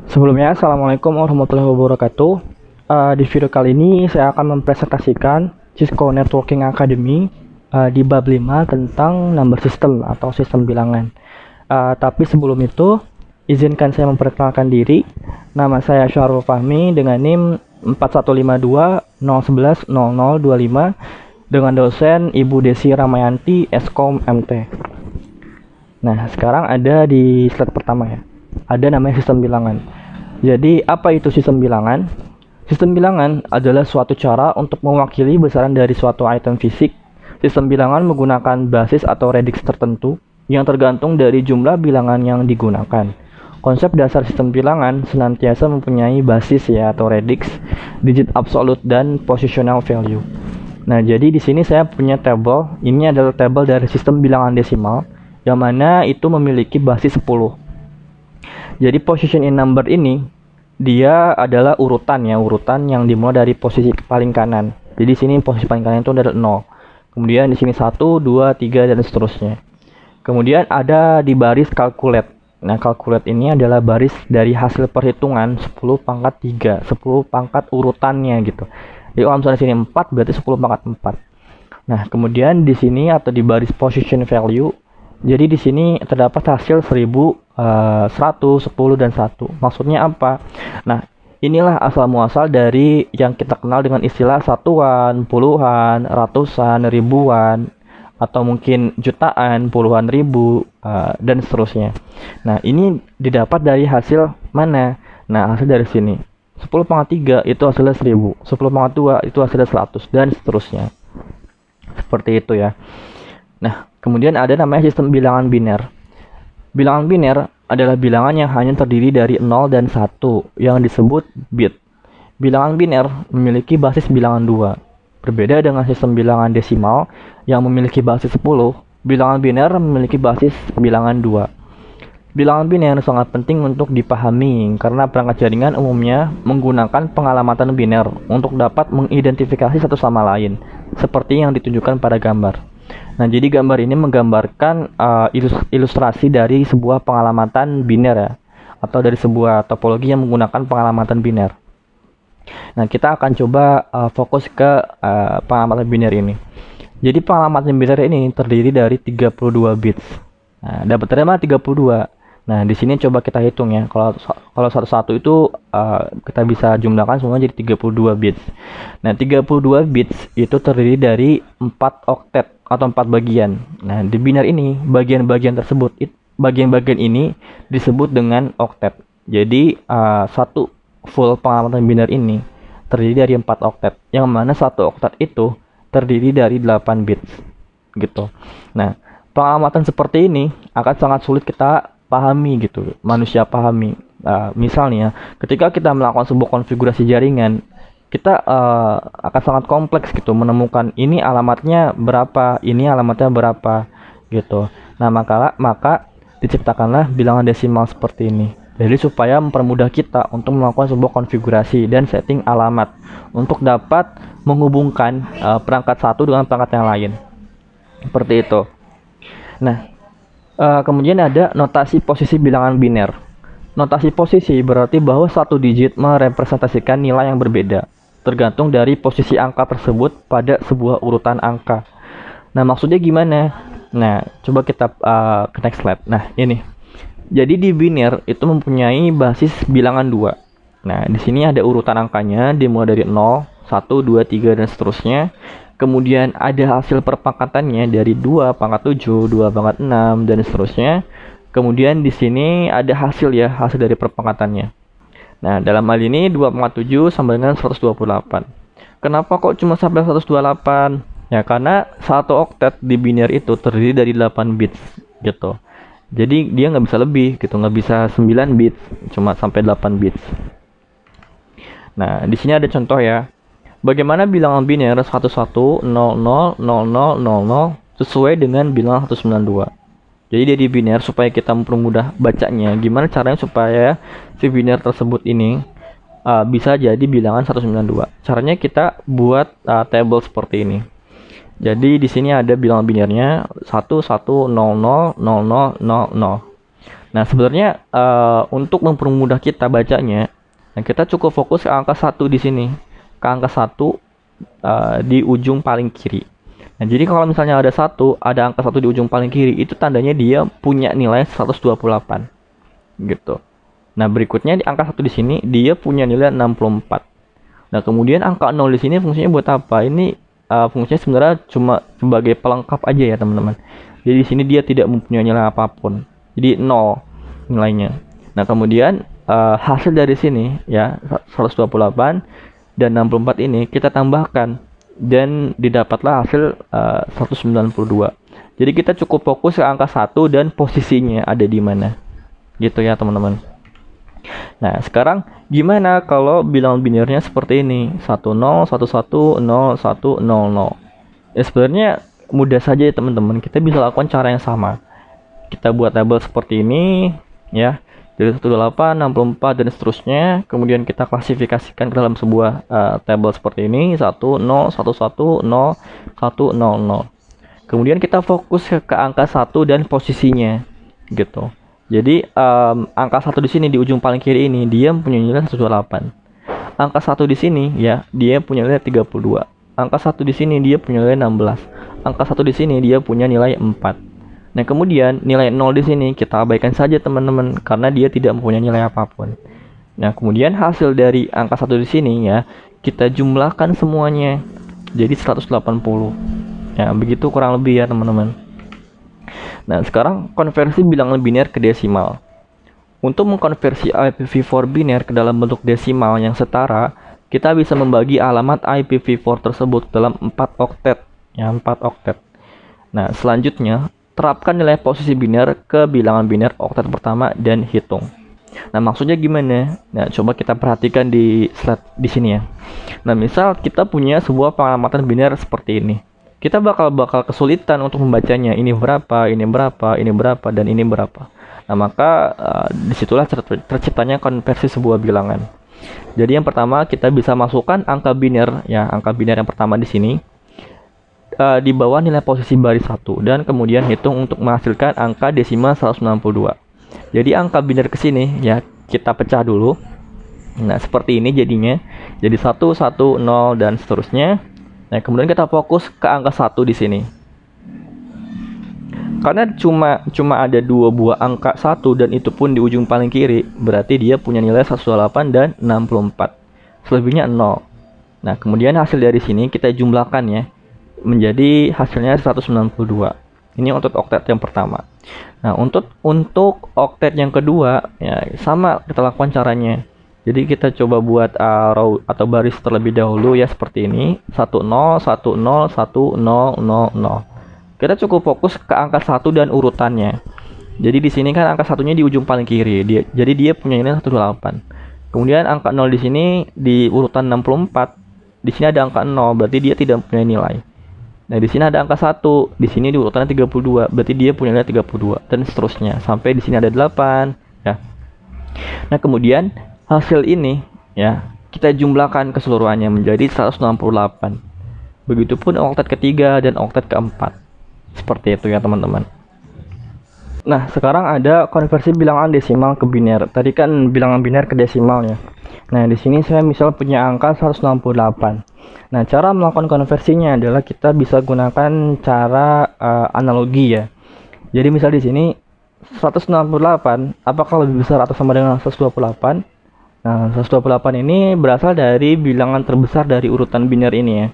Sebelumnya, Assalamualaikum warahmatullahi wabarakatuh. Di video kali ini saya akan mempresentasikan Cisco Networking Academy di bab 5 tentang number system atau sistem bilangan. Tapi sebelum itu, izinkan saya memperkenalkan diri. Nama saya Syahrul Fahmi dengan NIM 4152011025 dengan dosen Ibu Desi Ramayanti, Eskom MT. Nah, sekarang ada di slide pertama ya. Ada namanya sistem bilangan. Jadi, apa itu sistem bilangan? Sistem bilangan adalah suatu cara untuk mewakili besaran dari suatu item fisik. Sistem bilangan menggunakan basis atau radix tertentu yang tergantung dari jumlah bilangan yang digunakan. Konsep dasar sistem bilangan senantiasa mempunyai basis ya atau radix, digit absolute dan positional value. Nah, jadi di sini saya punya tabel. Ini adalah tabel dari sistem bilangan desimal yang mana itu memiliki basis 10. Jadi position in number ini dia adalah urutan yang dimulai dari posisi paling kanan. Jadi sini posisi paling kanan itu adalah 0. Kemudian di sini 1, 2, 3 dan seterusnya. Kemudian ada di baris calculate. Nah, calculate ini adalah baris dari hasil perhitungan 10 pangkat 3, 10 pangkat urutannya gitu. Jadi kalau misalnya sini 4 berarti 10 pangkat 4. Nah, kemudian di sini atau di baris position value, jadi di sini terdapat hasil 1000, 100, 10 dan 1. Maksudnya apa? Nah, inilah asal muasal dari yang kita kenal dengan istilah satuan, puluhan, ratusan, ribuan, atau mungkin jutaan, puluhan ribu, dan seterusnya. Nah, ini didapat dari hasil mana? Nah, hasil dari sini. 10 pangkat 3 itu hasilnya 1000, 10 pangkat 2 itu hasilnya 100, dan seterusnya. Seperti itu ya. Nah, kemudian ada namanya sistem bilangan biner. Bilangan biner adalah bilangan yang hanya terdiri dari 0 dan 1 yang disebut bit. Bilangan biner memiliki basis bilangan 2. Berbeda dengan sistem bilangan desimal yang memiliki basis 10, bilangan biner memiliki basis bilangan 2. Bilangan biner sangat penting untuk dipahami karena perangkat jaringan umumnya menggunakan pengalamatan biner untuk dapat mengidentifikasi satu sama lain, seperti yang ditunjukkan pada gambar. Nah, jadi gambar ini menggambarkan ilustrasi dari sebuah pengalamatan biner ya, atau dari sebuah topologi yang menggunakan pengalamatan biner. Nah, kita akan coba fokus ke pengalamatan biner ini. Jadi pengalamatan biner ini terdiri dari 32 bits. Nah, dapat terima 32. Nah, di sini coba kita hitung ya. Kalau satu-satu itu kita bisa jumlahkan semua jadi 32 bits. Nah, 32 bits itu terdiri dari 4 oktet atau 4 bagian. Nah, di biner ini bagian-bagian tersebut bagian-bagian ini disebut dengan oktet. Jadi satu full pengalamatan biner ini terdiri dari 4 oktet, yang mana satu oktet itu terdiri dari 8 bits gitu. Nah, pengalamatan seperti ini akan sangat sulit kita pahami gitu, manusia pahami. Misalnya ketika kita melakukan sebuah konfigurasi jaringan, kita akan sangat kompleks gitu menemukan ini alamatnya berapa, ini alamatnya berapa gitu. Nah, maka diciptakanlah bilangan desimal seperti ini. Jadi supaya mempermudah kita untuk melakukan sebuah konfigurasi dan setting alamat untuk dapat menghubungkan perangkat satu dengan perangkat yang lain. Seperti itu. Nah, kemudian ada notasi posisi bilangan biner. Notasi posisi berarti bahwa satu digit merepresentasikan nilai yang berbeda, tergantung dari posisi angka tersebut pada sebuah urutan angka. Nah, maksudnya gimana? Nah, coba kita ke next slide. Nah, ini. Jadi di biner itu mempunyai basis bilangan 2. Nah, di sini ada urutan angkanya dimulai dari 0, 1, 2, 3 dan seterusnya. Kemudian ada hasil perpangkatannya dari 2 pangkat 7, 2 pangkat 6 dan seterusnya. Kemudian di sini ada hasil dari perpangkatannya. Nah, dalam hal ini 2 pangkat 7 sama dengan 128. Kenapa kok cuma sampai 128? Ya, karena satu oktet di biner itu terdiri dari 8 bits gitu. Jadi dia nggak bisa lebih gitu, nggak bisa 9 bits, cuma sampai 8 bits. Nah, di sini ada contoh ya. Bagaimana bilangan biner 11000000 sesuai dengan bilangan 192. Jadi di biner supaya kita mempermudah bacanya, gimana caranya supaya si biner tersebut ini bisa jadi bilangan 192. Caranya kita buat table seperti ini. Jadi di sini ada bilangan binernya 11000000. Nah, sebenarnya untuk mempermudah kita bacanya, nah kita cukup fokus ke angka 1 di sini. Ke angka 1 di ujung paling kiri. Nah, jadi kalau misalnya ada angka 1 di ujung paling kiri, itu tandanya dia punya nilai 128. Gitu. Nah, berikutnya di angka 1 di sini dia punya nilai 64. Nah, kemudian angka 0 di sini fungsinya buat apa? Ini fungsinya sebenarnya cuma sebagai pelengkap aja ya, teman-teman. Jadi di sini dia tidak mempunyai nilai apapun. Jadi 0 nilainya. Nah, kemudian hasil dari sini ya 128 dan 64 ini kita tambahkan dan didapatlah hasil 192. Jadi kita cukup fokus ke angka 1 dan posisinya ada di mana. Gitu ya, teman-teman. Nah, sekarang gimana kalau bilangan binernya seperti ini? 10 11 01 00. Ya sebenarnya mudah saja ya, teman-teman. Kita bisa lakukan cara yang sama. Kita buat tabel seperti ini ya. Dari 18, 64 dan seterusnya. Kemudian kita klasifikasikan ke dalam sebuah tabel seperti ini, 10 11 01 00. Kemudian kita fokus ke angka 1 dan posisinya gitu. Jadi angka 1 di sini di ujung paling kiri ini dia punya nilai 128. Angka 1 di sini ya, dia punya nilai 32. Angka 1 di sini dia punya nilai 16. Angka 1 di sini dia punya nilai 4. Nah, kemudian nilai 0 di sini kita abaikan saja, teman-teman, karena dia tidak mempunyai nilai apapun. Nah, kemudian hasil dari angka 1 di sini ya, kita jumlahkan semuanya jadi 180. Ya, begitu kurang lebih ya, teman-teman. Nah, sekarang konversi bilangan biner ke desimal. Untuk mengkonversi IPv4 biner ke dalam bentuk desimal yang setara, kita bisa membagi alamat IPv4 tersebut dalam 4 oktet. Ya, 4 oktet. Nah, selanjutnya, terapkan nilai posisi biner ke bilangan biner oktet pertama dan hitung. Nah, maksudnya gimana? Nah, coba kita perhatikan di slide di sini ya. Nah, misal kita punya sebuah pengalamatan biner seperti ini. Kita bakal kesulitan untuk membacanya. Ini berapa, ini berapa, ini berapa, dan ini berapa. Nah, maka disitulah terciptanya konversi sebuah bilangan. Jadi yang pertama kita bisa masukkan angka biner ya, angka biner yang pertama di sini di bawah nilai posisi baris 1 dan kemudian hitung untuk menghasilkan angka desimal 192. Jadi angka biner ke sini ya kita pecah dulu. Nah, seperti ini jadinya. Jadi 1 1 0 dan seterusnya. Nah, kemudian kita fokus ke angka 1 di sini. Karena cuma ada 2 buah angka 1 dan itu pun di ujung paling kiri, berarti dia punya nilai 128 dan 64. Selebihnya 0. Nah, kemudian hasil dari sini kita jumlahkan ya, menjadi hasilnya 192. Ini untuk oktet yang pertama. Nah, untuk oktet yang kedua ya sama kita lakukan caranya. Jadi kita coba buat row atau baris terlebih dahulu ya, seperti ini. 10 10 10 0. Kita cukup fokus ke angka 1 dan urutannya. Jadi di sini kan angka satunya di ujung paling kiri. Jadi dia punya nilai 128. Kemudian angka 0 di sini di urutan 64. Di sini ada angka 0, berarti dia tidak punya nilai. Nah, di sini ada angka 1, di sini di urutannya 32, berarti dia punya nilai 32 dan seterusnya sampai di sini ada 8 ya. Nah, kemudian hasil ini ya kita jumlahkan keseluruhannya menjadi 168. Begitupun oktet ketiga dan oktet keempat. Seperti itu ya, teman-teman. Nah, sekarang ada konversi bilangan desimal ke biner. Tadi kan bilangan biner ke desimal ya. Nah, di sini saya misal punya angka 168. Nah, cara melakukan konversinya adalah kita bisa gunakan cara analogi ya. Jadi misal di sini 168 apakah lebih besar atau sama dengan 128? Nah, 128 ini berasal dari bilangan terbesar dari urutan biner ini ya.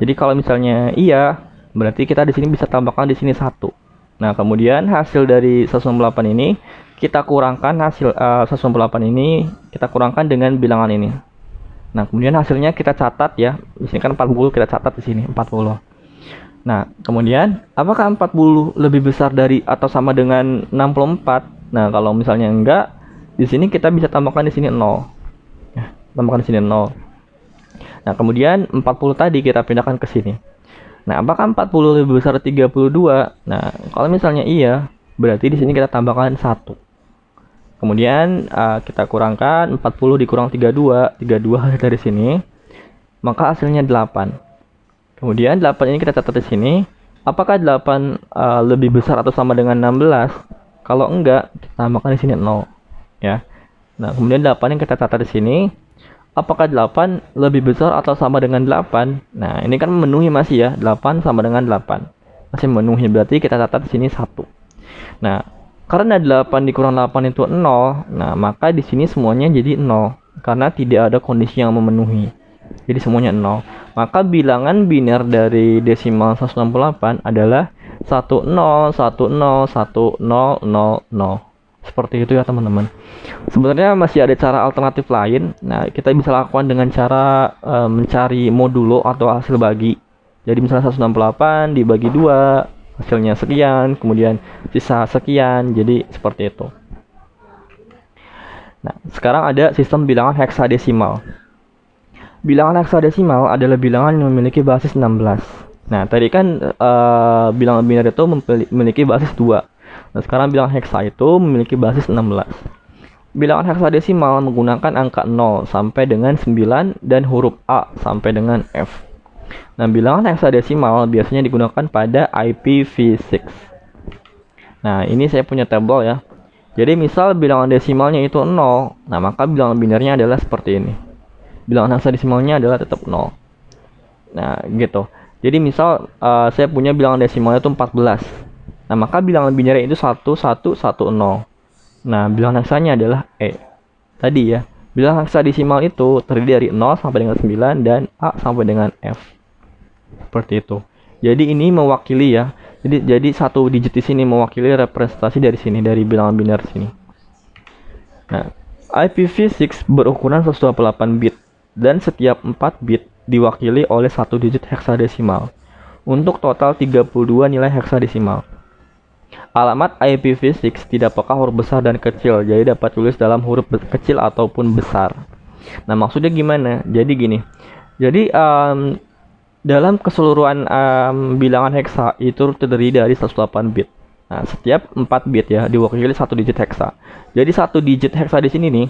Jadi kalau misalnya iya, berarti kita di sini bisa tambahkan di sini 1. Nah, kemudian hasil dari 198 ini kita kurangkan hasil 198 ini kita kurangkan dengan bilangan ini. Nah, kemudian hasilnya kita catat ya. Di sini kan 40, kita catat di sini 40. Nah, kemudian apakah 40 lebih besar dari atau sama dengan 64? Nah, kalau misalnya enggak, di sini kita bisa tambahkan di sini 0. Ya, tambahkan di sini 0. Nah, kemudian 40 tadi kita pindahkan ke sini. Nah, apakah 40 lebih besar dari 32? Nah, kalau misalnya iya, berarti di sini kita tambahkan 1. Kemudian kita kurangkan 40 dikurang 32 hasil dari sini, maka hasilnya 8. Kemudian 8 ini kita catat di sini. Apakah 8 lebih besar atau sama dengan 16? Kalau enggak, kita tambahkan di sini 0 ya. Nah, kemudian 8 yang kita catat di sini, apakah 8 lebih besar atau sama dengan 8? Nah, ini kan memenuhi masih ya, 8 sama dengan 8. Masih memenuhi, berarti kita catat di sini 1. Nah, karena 8 dikurang 8 itu 0, nah maka di sini semuanya jadi 0 karena tidak ada kondisi yang memenuhi. Jadi semuanya 0. Maka bilangan biner dari desimal 168 adalah 10 10 10 000. Seperti itu ya teman-teman. Sebenarnya masih ada cara alternatif lain. Nah, kita bisa lakukan dengan cara mencari modulo atau hasil bagi. Jadi misalnya 168 dibagi 2, hasilnya sekian, kemudian sisa sekian. Jadi seperti itu. Nah, sekarang ada sistem bilangan heksadesimal. Bilangan heksadesimal adalah bilangan yang memiliki basis 16. Nah, tadi kan bilangan biner itu memiliki basis 2. Nah, sekarang bilangan heksa itu memiliki basis 16. Bilangan heksadesimal menggunakan angka 0 sampai dengan 9 dan huruf A sampai dengan F. Nah, bilangan heksadesimal biasanya digunakan pada IPv6. Nah, ini saya punya tabel ya. Jadi misal bilangan desimalnya itu 0, nah maka bilangan binernya adalah seperti ini. Bilangan heksadesimalnya adalah tetap 0. Nah, gitu. Jadi misal saya punya bilangan desimalnya itu 14. Nah, maka bilangan binernya itu 1110. Nah, bilangan heksanya adalah E. Tadi ya, bilangan heksadesimal itu terdiri dari 0 sampai dengan 9 dan A sampai dengan F. Seperti itu. Jadi ini mewakili ya. Jadi satu digit di sini mewakili representasi dari sini, dari bilangan biner sini. Nah, IPv6 berukuran 128 bit dan setiap 4 bit diwakili oleh satu digit heksadesimal. Untuk total 32 nilai heksadesimal. Alamat IPv6 tidak peka huruf besar dan kecil, jadi dapat tulis dalam huruf kecil ataupun besar. Nah, maksudnya gimana? Jadi gini. Jadi dalam keseluruhan bilangan heksa itu terdiri dari 108 bit. Nah, setiap 4 bit ya diwakili satu digit heksa. Jadi satu digit heksa di sini nih,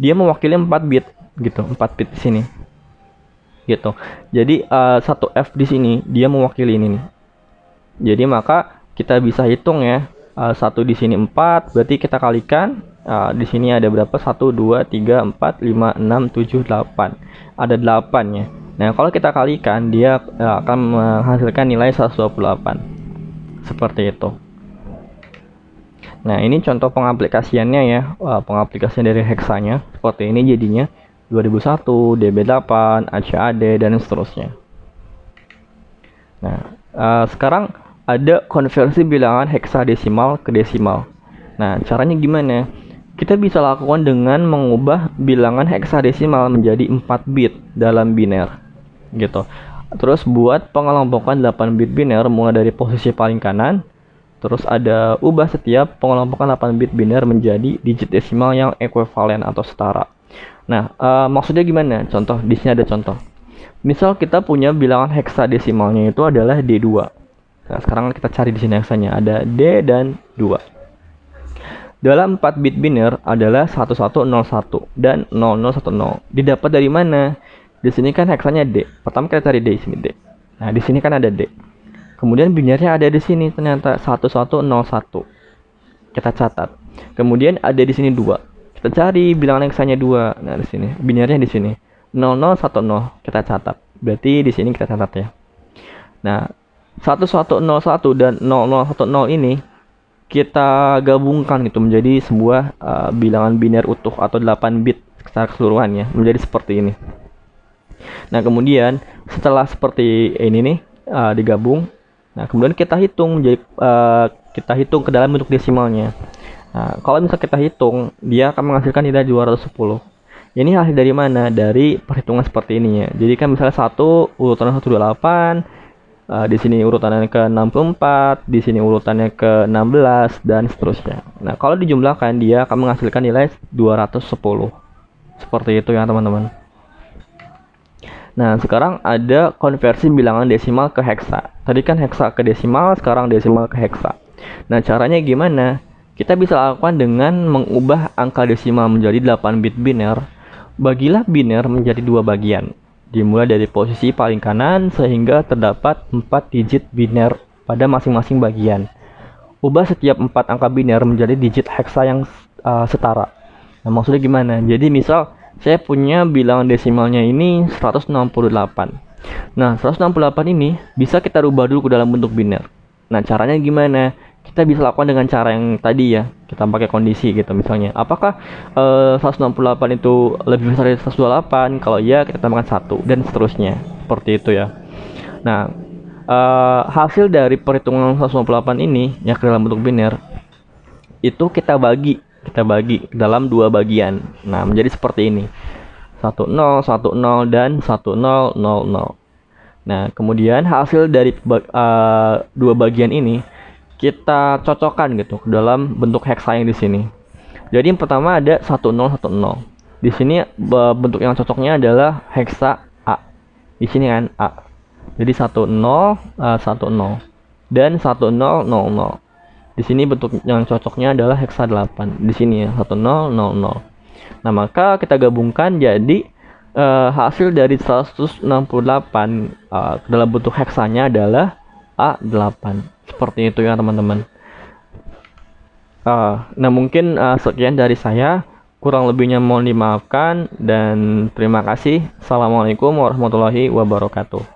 dia mewakili 4 bit gitu, 4 bit di sini. Gitu. Jadi satu F di sini dia mewakili ini nih. Jadi maka kita bisa hitung ya, satu di sini 4, berarti kita kalikan, di sini ada berapa? 1, 2, 3, 4, 5, 6, 7, 8. Ada 8 ya. Nah, kalau kita kalikan, dia akan menghasilkan nilai 128. Seperti itu. Nah, ini contoh pengaplikasiannya ya, pengaplikasian dari heksanya. Seperti ini jadinya 2001, DB8, ACAD, dan seterusnya. Nah, sekarang ada konversi bilangan heksadesimal ke desimal. Nah, caranya gimana? Kita bisa lakukan dengan mengubah bilangan heksadesimal menjadi 4 bit dalam biner. Gitu. Terus buat pengelompokan 8 bit biner mulai dari posisi paling kanan. Terus ada ubah setiap pengelompokan 8 bit biner menjadi digit desimal yang ekuivalen atau setara. Nah, maksudnya gimana? Contoh, di sini ada contoh. Misal kita punya bilangan heksadesimalnya itu adalah D2. Nah, sekarang kita cari di sini heksanya, ada D dan 2. Dalam 4 bit biner adalah 1101 dan 0010. Didapat dari mana? Di sini kan heksanya D. Pertama kita cari D di sini D. Nah, di sini kan ada D. Kemudian binernya ada di sini ternyata 1101. Kita catat. Kemudian ada di sini 2. Kita cari bilangan heksanya 2. Nah, di sini binernya di sini 0010. Kita catat. Berarti di sini kita catat ya. Nah, 1101 dan 0010 ini kita gabungkan gitu menjadi sebuah bilangan biner utuh atau 8 bit secara keseluruhannya menjadi seperti ini. Nah, kemudian setelah seperti ini nih digabung, nah kemudian kita hitung menjadi kita hitung ke dalam bentuk desimalnya. Nah, kalau misal kita hitung, dia akan menghasilkan nilai 210. Ini hasil dari mana? Dari perhitungan seperti ini ya. Jadi kan misalnya 1 urutan 128, di sini urutannya ke 64, di sini urutannya ke 16 dan seterusnya. Nah, kalau dijumlahkan dia akan menghasilkan nilai 210. Seperti itu ya, teman-teman. Nah, sekarang ada konversi bilangan desimal ke heksa. Tadi kan heksa ke desimal, sekarang desimal ke heksa. Nah, caranya gimana? Kita bisa lakukan dengan mengubah angka desimal menjadi 8 bit biner. Bagilah biner menjadi 2 bagian. Dimulai dari posisi paling kanan sehingga terdapat 4 digit biner pada masing-masing bagian. ubah setiap 4 angka biner menjadi digit heksa yang setara. Nah, maksudnya gimana? Jadi misal saya punya bilangan desimalnya ini 168. Nah, 168 ini bisa kita rubah dulu ke dalam bentuk biner. Nah, caranya gimana? Kita bisa lakukan dengan cara yang tadi ya. Kita pakai kondisi gitu misalnya. Apakah 168 itu lebih besar dari 128? Kalau iya, kita tambahkan 1 dan seterusnya. Seperti itu ya. Nah, hasil dari perhitungan 168 ini ya ke dalam bentuk biner itu kita bagi dalam 2 bagian. Nah, menjadi seperti ini. 10, 10 dan 1000. Nah, kemudian hasil dari 2 bagian ini kita cocokkan gitu ke dalam bentuk heksa yang di sini. Jadi yang pertama ada 1010. Di sini bentuk yang cocoknya adalah heksa A. Di sini kan A. Jadi 10 10 dan 1000. Di sini bentuk yang cocoknya adalah heksa 8. Di sini ya 1000. Nah, maka kita gabungkan jadi hasil dari 168 dalam bentuk heksanya adalah A8. Seperti itu ya teman-teman. Nah, mungkin sekian dari saya. Kurang lebihnya mohon dimaafkan dan terima kasih. Assalamualaikum warahmatullahi wabarakatuh.